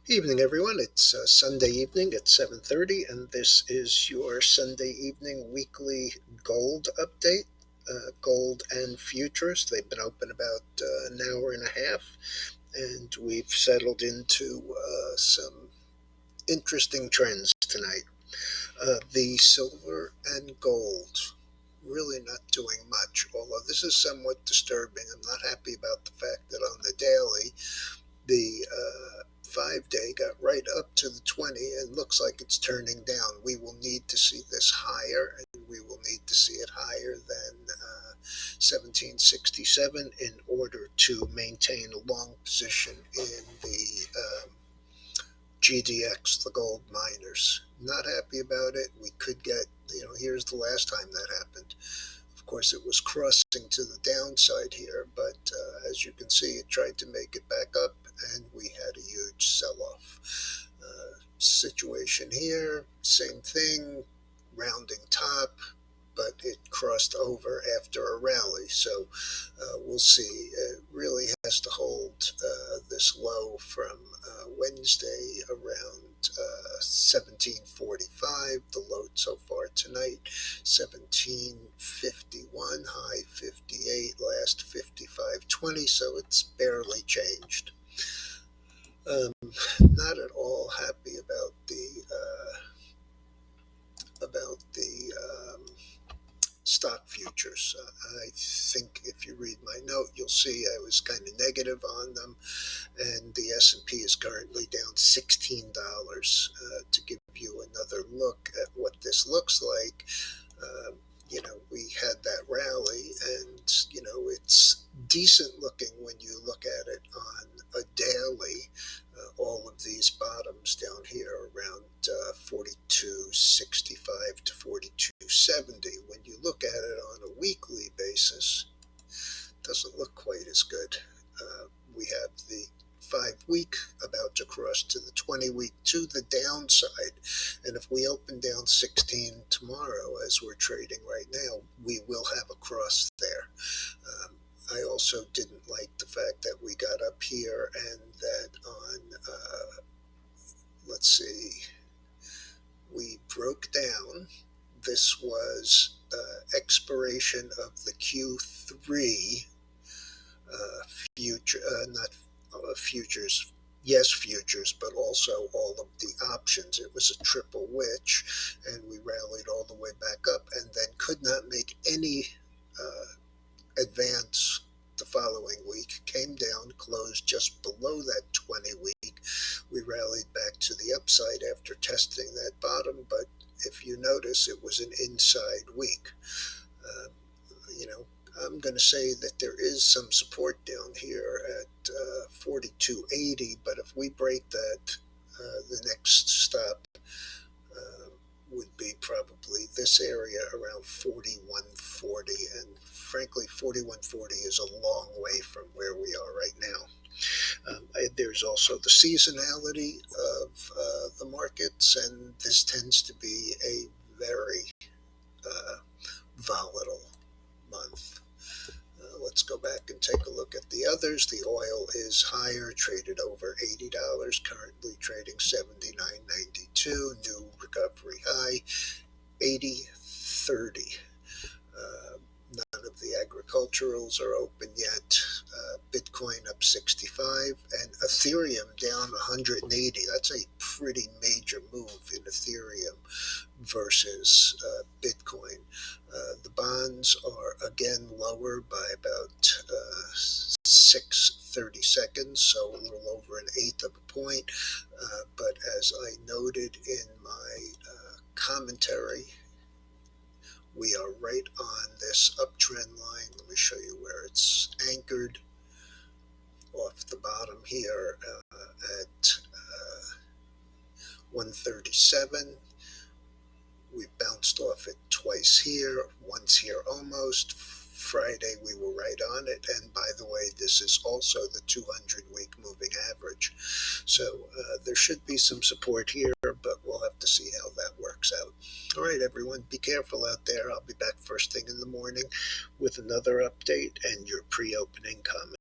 Evening, everyone. It's Sunday evening at 7:30, and this is your Sunday evening weekly gold update. Gold and futures. They've been open about an hour and a half, and we've settled into some interesting trends tonight. The silver and gold really not doing much, although this is somewhat disturbing. I'm not happy about the fact that on the daily, the 5 day got right up to the 20 and looks like it's turning down. We will need to see this higher, and we will need to see it higher than 1767 in order to maintain a long position in the GDX, the gold miners. Not happy about it. We could get, here's the last time that happened. Of course, it was crossing to the downside here, but as you can see, it tried to make it back up, and we had a huge sell-off. Situation here, same thing, rounding top, but it crossed over after a rally. So we'll see. It really has to hold this low from Wednesday around 1745. The low so far tonight, 1751, high 58, last 55.20. So it's barely changed. Not at all happy about the stock futures. I think if you read my note, you'll see I was kind of negative on them, and the S&P is currently down $16. To give you another look at what this looks like, we had that rally, and it's decent looking when you look at it on a daily. All of these bottoms down here around 42.65 to 42.70. When you look at it on a weekly basis, it doesn't look quite as good. We have the 5 week about to cross to the 20 week to the downside. And if we open down 16 tomorrow, as we're trading right now, we will have a cross there. I also didn't like the fact that we got up here and that on, let's see, we broke down. This was expiration of the Q3 future, not futures, yes, futures, but also all of the options. It was a triple witch, and we rallied all the way back up and then could not make any advance the following week, came down, closed just below that 20 week. We rallied back to the upside after testing that bottom, but if you notice, it was an inside week. Uh, you know, I'm going to say that there is some support down here at 42.80, but if we break that, the next stop uh, would be probably this area around 41.40, and frankly, 41.40 is a long way from where we are right now. There's also the seasonality of the markets, and this tends to be a very uh, volatile month. Let's go back and take a look at the others. The oil is higher, traded over $80, currently trading 79.92. New recovery high, 80.30. Uh, None of the agriculturals are open yet. Bitcoin up 65 and Ethereum down 180. That's a pretty major move in Ethereum versus Bitcoin. The bonds are again lower by about 6/32, so a little over an eighth of a point. But as I noted in my commentary, we are right on this uptrend line. Let me show you where it's anchored off the bottom here at 137. We bounced off it twice here, once here almost. Friday we were right on it, and by the way, this is also the 200-week moving average. So there should be some support here, but we'll have to see how that works out. All right, everyone, be careful out there. I'll be back first thing in the morning with another update and your pre-opening comment.